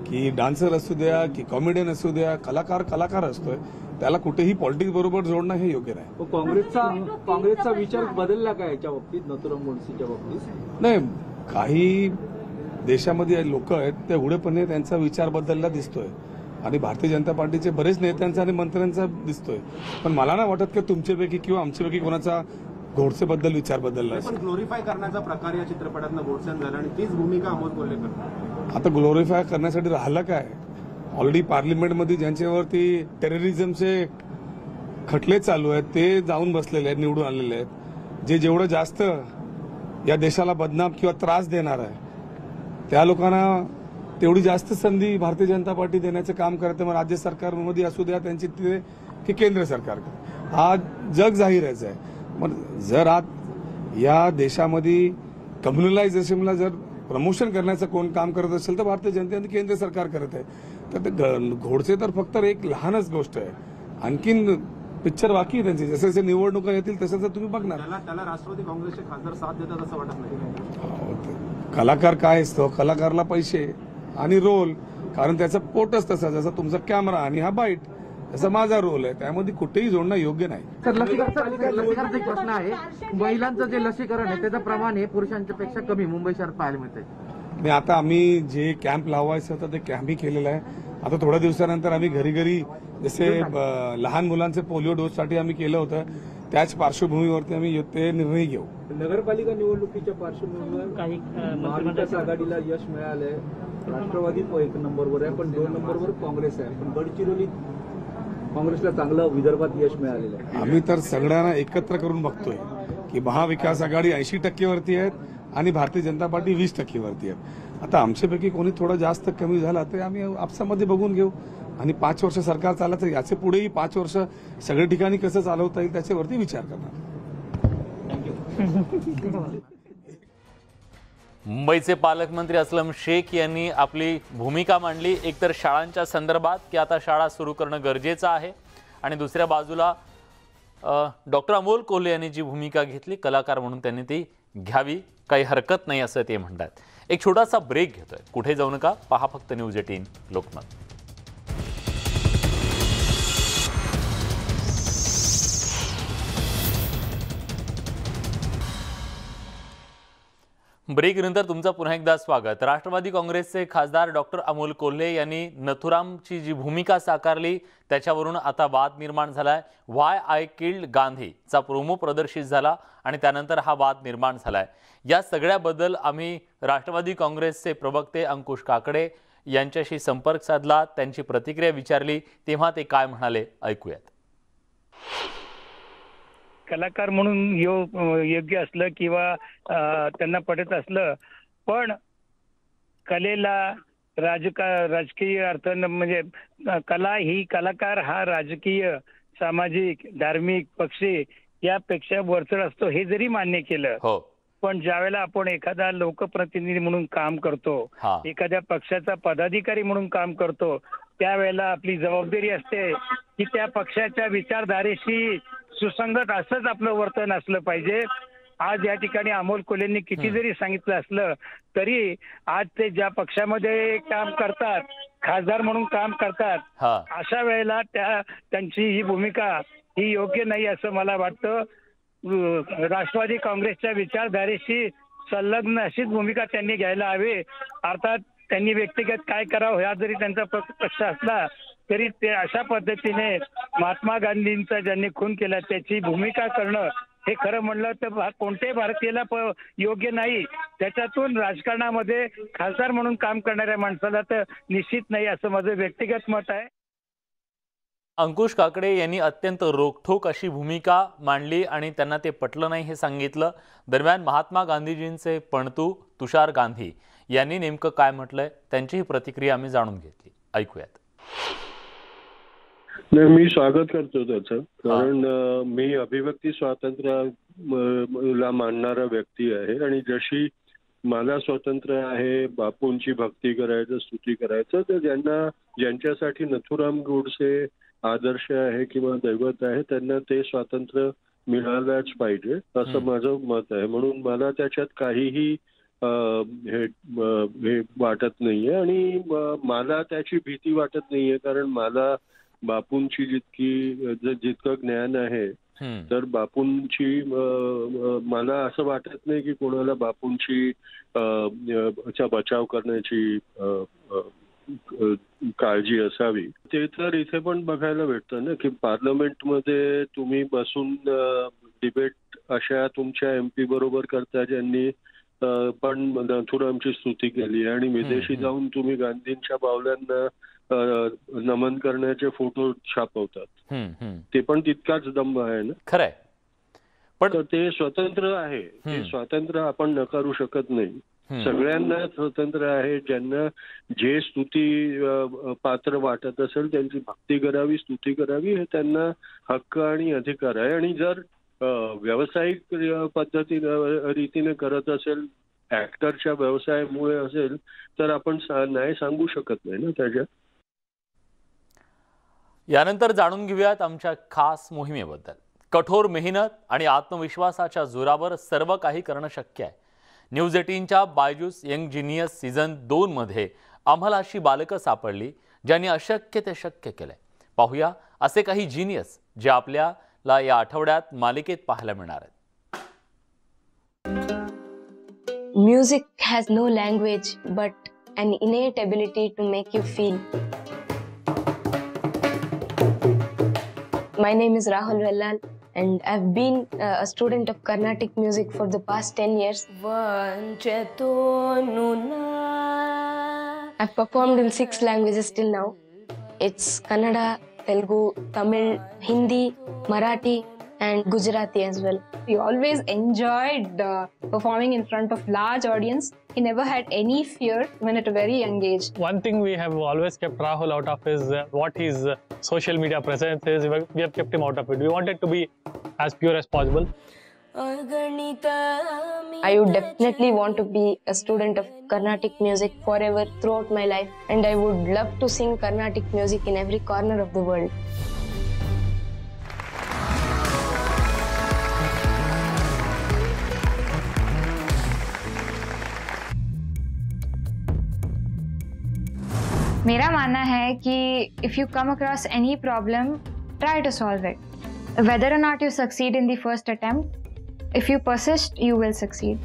की डान्सर असू द्या की कॉमेडियन असू द्या, कलाकार असतोय, त्याला कुठेही पॉलिटिक्स बरोबर जोडणं हे योग्य नाही। काँग्रेसचा विचार बदलला का याच्या बाबतीत, नथुराम गोडसेच्या बाबतीत? नाही, काही देशामध्ये लोक आहेत ते उघडेपणे त्यांचा विचार बदलला दिसतोय आणि भारतीय जनता पार्टीचे बरेच नेत्यांचा आणि मंत्र्यांचा दिसतोय, पण मला नाही वाटत की तुमच्यापैकी किंवा आमच्यापैकी कोणाचा गोडसेबद्दल विचार बदलला पण ग्लोरीफाय करण्याचा प्रकार या चित्रपटातनं गोडसेन झाला आणि तीच भूमिका अमोल कोल्हे करतात। आता ग्लोरीफाय करण्यासाठी राहिलं काय? ऑलरेडी पार्लिमेंटमध्ये ज्यांच्यावरती टेररिझमचे खटले चालू आहेत ते जाऊन बसलेले आहेत, निवडून आलेले आहेत। जे जेवढं जास्त या देशाला बदनाम किंवा त्रास देणार आहे त्या लोकांना तेवढी जास्त संधी भारतीय जनता पार्टी देण्याचं काम करते। मग राज्य सरकारमध्ये असू द्या त्यांची तिथे की केंद्र सरकारकडे, हा जग जाहीरच आहे। मग जर आज या देशामध्ये कम्युनलायझेशनला जर प्रमोशन करण्याचं कोण काम करत असेल तर भारतीय जनते आणि केंद्र सरकार करत आहे। तर ते घोडसे तर फक्त एक लहानच गोष्ट आहे, आणखीन पिक्चर बाकी आहे त्यांचे। जसे जसे निवडणुका येतील तसं तर तुम्ही बघणार। त्याला राष्ट्रवादी काँग्रेसचे खासदार साथ देतात असं वाटत नाही। कलाकार काय असतो, कलाकारला पैसे आणि रोल, कारण त्याचं पोटच तसं, जसं तुमचा कॅमेरा आणि हा बाईट, तसा माझा रोल आहे, त्यामध्ये कुठेही जोडणं योग्य नाही। तर लसीकरणाचा एक प्रश्न आहे, महिलांचं जे लसीकरण आहे त्याचं प्रमाण हे पुरुषांच्या पेक्षा कमी मुंबई शहरात पाहायला मिळतंय। आता आम्ही जे कॅम्प लावायचं होतं ते कॅम्पही केलेलं आहे आता थोड्या दिवसानंतर आम्ही घरी घरी जसे लहान मुलांचे पोलिओ डोससाठी आम्ही केलं होतं त्याच पार्श्वभूमीवरती आम्ही ते निर्णय घेऊ. नगरपालिका निवडणुकीच्या पार्श्वभूमीवर काही महाविकास आघाडीला यश मिळालंय. राष्ट्रवादी 1 नंबरवर आहे पण 2 नंबरवर काँग्रेस आहे. पण गडचिरोली काँग्रेसला चांगलं विदर्भात यश मिळालेलं आहे. आम्ही तर सगळ्यांना एकत्र करून बघतोय की महाविकास आघाडी 80% वरती आहेत आणि भारतीय जनता पार्टी 20% वरती आहेत. आता आमच्यापैकी कोणी थोडं जास्त कमी झाला तर आम्ही आपसामध्ये बघून घेऊ आणि 5 वर्ष सरकार चालायचं याचे पुढेही 5 वर्ष सगळ्या ठिकाणी कसं चालवता येईल त्याच्यावरती विचार करणार. मुंबईचे पालकमंत्री अस्लम शेख यांनी आपली भूमिका मांडली. एकतर शाळांच्या संदर्भात की आता शाळा सुरू करणं गरजेचं आहे आणि दुसऱ्या बाजूला डॉक्टर अमोल कोल्हे यांनी जी भूमिका घेतली कलाकार म्हणून त्यांनी ती घ्यावी, काही हरकत नाही असं ते म्हणतात. एक छोटासा ब्रेक घेतोय, कुठे जाऊ नका, पहा फक्त न्यूज 18 लोकमत. ब्रेकनंतर तुमचं पुन्हा एकदा स्वागत. राष्ट्रवादी काँग्रेसचे खासदार डॉक्टर अमोल कोल्हे यांनी नथुरामची जी भूमिका साकारली त्याच्यावरून आता वाद निर्माण झालाय. व्हाय आय किल्ड गांधीचा प्रोमो प्रदर्शित झाला आणि त्यानंतर हा वाद निर्माण झालाय. या सगळ्याबद्दल आम्ही राष्ट्रवादी काँग्रेसचे प्रवक्ते अंकुश काकडे यांच्याशी संपर्क साधला, त्यांची प्रतिक्रिया विचारली, तेव्हा ते काय म्हणाले ऐकूयात. कलाकार म्हणून योग्य असलं किंवा त्यांना पटत असलं पण कलेला राजकीय अर्थ म्हणजे कला ही कलाकार हा राजकीय सामाजिक धार्मिक पक्षी यापेक्षा वरचढ असतो हे जरी मान्य केलं पण ज्यावेळेला आपण एखादा लोकप्रतिनिधी म्हणून काम करतो, एखाद्या पक्षाचा पदाधिकारी म्हणून काम करतो त्यावेळेला आपली जबाबदारी असते की त्या पक्षाच्या विचारधारेशी सुसंगत असंच आपलं वर्तन असलं पाहिजे. आज या ठिकाणी अमोल कोल्हेंनी किती जरी सांगितलं असलं तरी आज ते ज्या पक्षामध्ये काम करतात, खासदार म्हणून काम करतात, अशा वेळेला त्यांची ही भूमिका ही योग्य नाही असं मला वाटतं. राष्ट्रवादी काँग्रेसच्या विचारधारेशी संलग्न अशीच भूमिका त्यांनी घ्यायला हवी. अर्थात त्यांनी व्यक्तिगत काय करावं हा जरी त्यांचा पक्ष असला तरी ते अशा पद्धतीने महात्मा गांधींचा ज्यांनी खून केला त्याची भूमिका करणं हे खरं म्हणलं तर कोणत्याही भारतीयाला योग्य नाही. त्याच्यातून राजकारणामध्ये खासदार म्हणून काम करणाऱ्या माणसाला तर निश्चित नाही असं माझं व्यक्तिगत मत आहे. अंकुश काकडे यांनी अत्यंत रोखठोक अशी भूमिका मांडली आणि त्यांना ते पटलं नाही हे सांगितलं. दरम्यान महात्मा गांधीजींचे पणतू तुषार गांधी यांनी नेमकं काय म्हटलंय त्यांची ही प्रतिक्रिया आम्ही जाणून घेतली, ऐकूयात. नाही, मी स्वागत करतो त्याचं, कारण मी अभिव्यक्ती स्वातंत्र्याला मानणारा व्यक्ती आहे आणि जशी मला स्वातंत्र्य आहे बापूंची भक्ती करायचं, स्तुती करायचं, तर ज्यांच्यासाठी नथुराम गोडसे आदर्श आहे किंवा दैवत आहे त्यांना ते स्वातंत्र्य मिळालंच पाहिजे असं माझं मत आहे. म्हणून मला त्याच्यात काहीही हे वाटत नाहीये आणि मला त्याची भीती वाटत नाहीये, कारण मला बापूंची जितकं ज्ञान आहे तर बापूंची मला असं वाटत नाही की कोणाला बापूंची बचाव करण्याची काळजी असावी. ते तर इथे पण बघायला भेटतं ना की पार्लमेंटमध्ये तुम्ही बसून डिबेट अशा तुमच्या MP बरोबर करता ज्यांनी पण नथुरामची स्तुती केली आणि विदेशी जाऊन तुम्ही गांधींच्या पावलांना नमन करण्याचे फोटो छापवतात. ते पण तितकाच दंभ आहे ना. खरंय, पण ते स्वतंत्र आहे, ते स्वातंत्र्य आपण नकारू शकत नाही. सगळ्यांना स्वतंत्र आहे. ज्यांना जे स्तुती पात्र वाटत असेल त्यांची भक्ती करावी, स्तुती करावी, हे त्यांना हक्क आणि अधिकार आहे. आणि जर व्यावसायिक रीतीने करत असेल, ऍक्टरच्या व्यवसायामुळे असेल, तर आपण नाही सांगू शकत नाही ना त्याच्यात. यानंतर जाणून घेऊयात आमच्या खास मोहिमेबद्दल. कठोर मेहनत आणि आत्मविश्वासाच्या जोरावर सर्व काही करणं शक्य आहे. न्यूज 18च्या बायजूस यंग जिनियस सीझन 2 मध्ये आम्हाला अशी बालकं सापडली ज्यांनी अशक्य ते शक्य केलंय. पाहूया असे काही जिनियस जे आपल्याला या आठवड्यात मालिकेत पाहायला मिळणार आहेत. Music has no language but an innate ability to make you feel. My name is Rahul Vellal and I've been a student of Carnatic music for the past 10 years. I've performed in 6 languages till now. It's Kannada, Telugu, Tamil, Hindi, Marathi and Gujarati as well. He always enjoyed performing in front of large audience. He never had any fear even at a very young age. One thing we have always kept Rahul out of is what his social media presence is. We have kept him out of it. We wanted to be as pure as possible. I would definitely want to be a student of Carnatic music forever throughout my life, and I would love to sing Carnatic music in every corner of the world. मेरा मानना है कि if you come across any problem, try to solve it. Whether or not you succeed in the first attempt, if you persist, you will succeed.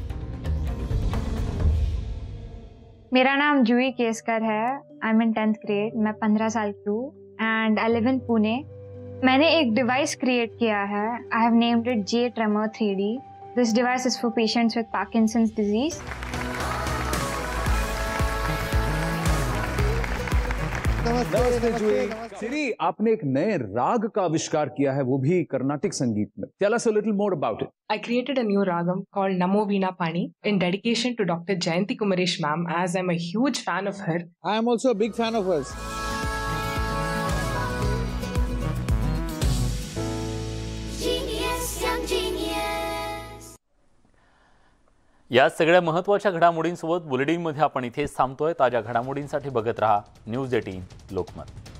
मेरा नाम जूही केसकर है. I'm in 10th grade. मैं 15 साल की हूँ and I live in Pune. मैंने एक device create KIA है. I have named it J Tremor 3D. This device is for patients with Parkinson's disease. नमस्ते जूही. सिरी, आपने एक नए राग का आविष्कार किया है, वो भी कर्नाटिक संगीत में. Tell us a little more about it. I created a new ragam called Namo Veena Pani in dedication to Dr. Jayanti Kumaresh ma'am, as I'm a huge fan of her. I am also a big fan of hers. या सगळ्या महत्त्वाच्या घडामोडींसोबत बुलेटिनमध्ये आपण इथेच थांबतोय. ताज्या घडामोडींसाठी बघत रहा news 18 Lokmat.